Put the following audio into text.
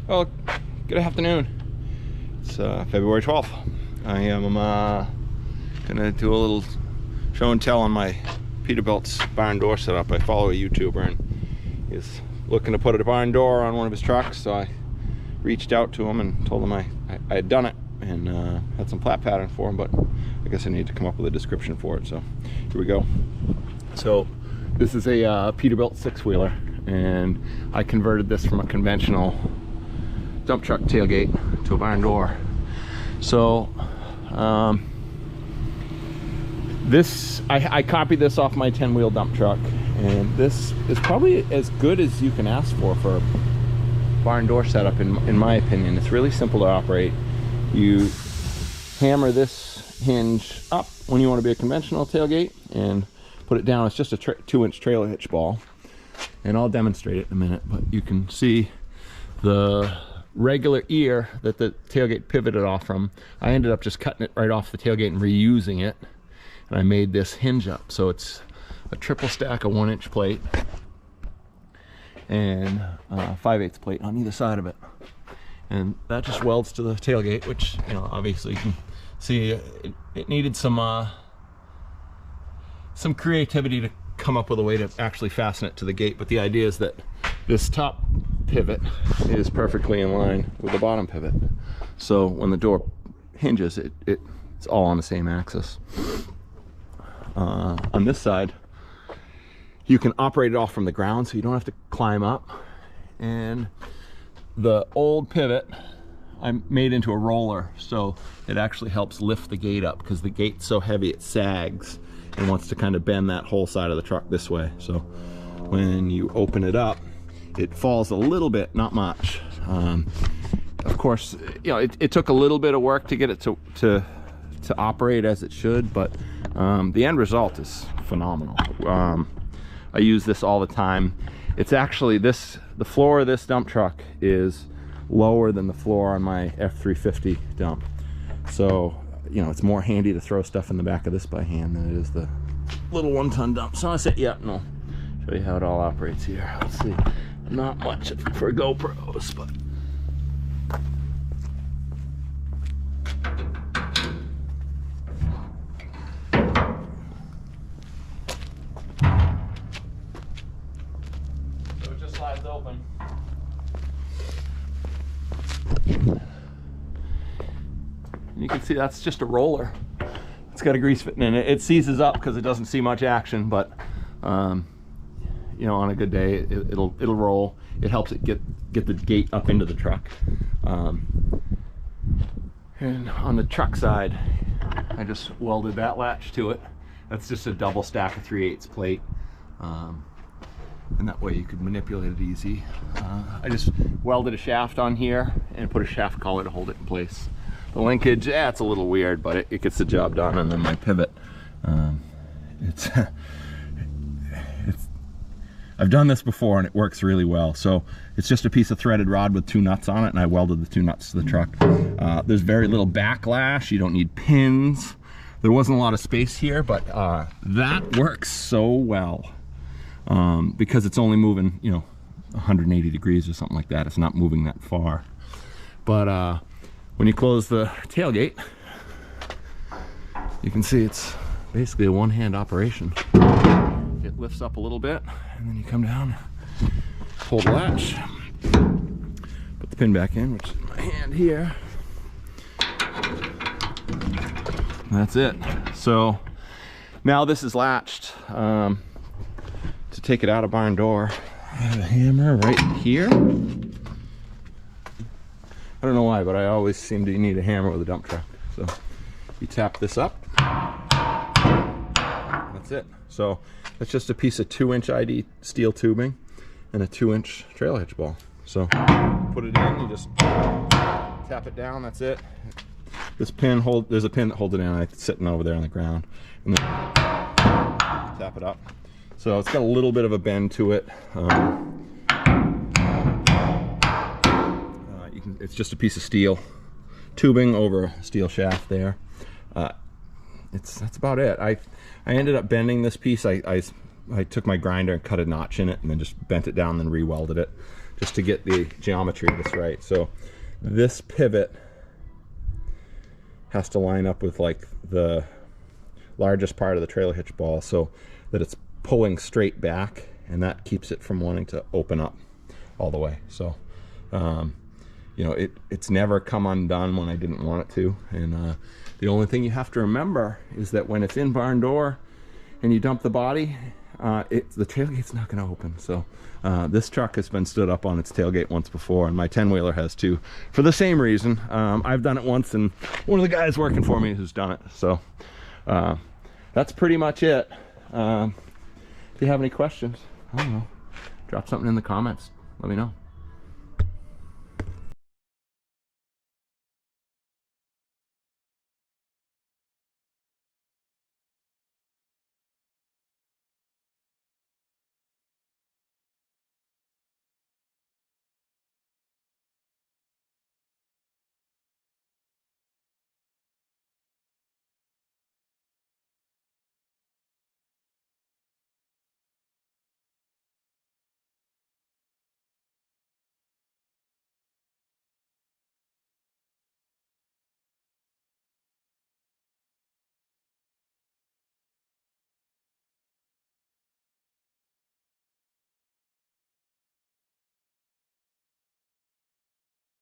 Well, good afternoon. It's February 12th. I am gonna do a little show and tell on my Peterbilt's barn door setup. I follow a YouTuber and he's looking to put a barn door on one of his trucks, so I reached out to him and told him I had done it and had some flat pattern for him, but I guess I need to come up with a description for it, so here we go. So this is a Peterbilt six-wheeler, and I converted this from a conventional dump truck tailgate to a barn door. So I copied this off my 10-wheel dump truck, and this is probably as good as you can ask for a barn door setup in my opinion. It's really simple to operate. You hammer this hinge up when you want to be a conventional tailgate and put it down. It's just a 2-inch trailer hitch ball, and I'll demonstrate it in a minute, but you can see the regular ear that the tailgate pivoted off from. I ended up just cutting it right off the tailgate and reusing it, and I made this hinge up. So it's a triple stack of 1-inch plate and 5/8 plate on either side of it, and that just welds to the tailgate, which, you know, obviously you can see it needed some creativity to come up with a way to actually fasten it to the gate. But the idea is that this top pivot is perfectly in line with the bottom pivot, so when the door hinges, it's all on the same axis. On this side, you can operate it off from the ground, so you don't have to climb up. And the old pivot I made into a roller, so it actually helps lift the gate up, because the gate's so heavy it sags and wants to kind of bend that whole side of the truck this way. So when you open it up, it falls a little bit, not much. Of course, you know, it took a little bit of work to get it to operate as it should, but the end result is phenomenal. I use this all the time. It's actually the floor of this dump truck is lower than the floor on my F350 dump. So, you know, it's more handy to throw stuff in the back of this by hand than it is the little 1-ton dump. So I said, yeah, no, show you how it all operates here. Let's see, not much for GoPros, but so it just slides open. You can see that's just a roller. It's got a grease fitting in it. It seizes up because it doesn't see much action, but you know, on a good day, it'll roll. It helps it get the gate up into the truck. And on the truck side, I just welded that latch to it. That's just a double stack of 3/8 plate, and that way you could manipulate it easy. I just welded a shaft on here and put a shaft collar to hold it in place. The linkage, it's a little weird, but it gets the job done. And then my pivot, I've done this before and it works really well. So it's just a piece of threaded rod with 2 nuts on it, and I welded the 2 nuts to the truck. There's very little backlash. You don't need pins. There wasn't a lot of space here, but that works so well because it's only moving, you know, 180 degrees or something like that. It's not moving that far. But when you close the tailgate, you can see it's basically a one-hand operation. It lifts up a little bit, and then you come down, pull the latch, put the pin back in, which is my hand here. And that's it. So now this is latched. To take it out of barn door, I have a hammer right here. I don't know why, but I always seem to need a hammer with a dump truck. So you tap this up. That's it. So that's just a piece of 2-inch ID steel tubing and a 2-inch trail hitch ball. So put it in, you just tap it down, that's it. This pin there's a pin that holds it in. It's sitting over there on the ground. And then tap it up. So it's got a little bit of a bend to it. It's just a piece of steel tubing over a steel shaft there. That's about it. I ended up bending this piece. I took my grinder and cut a notch in it and then just bent it down and re-welded it. just to get the geometry of this right. So this pivot has to line up with like the largest part of the trailer hitch ball so that it's pulling straight back, and that keeps it from wanting to open up all the way. So you know, it's never come undone when I didn't want it to. And the only thing you have to remember is that when it's in barn door and you dump the body, the tailgate's not going to open. So this truck has been stood up on its tailgate once before, and my 10-wheeler has too, for the same reason. I've done it once, and one of the guys working for me has done it. So that's pretty much it. If you have any questions, I don't know, drop something in the comments. Let me know.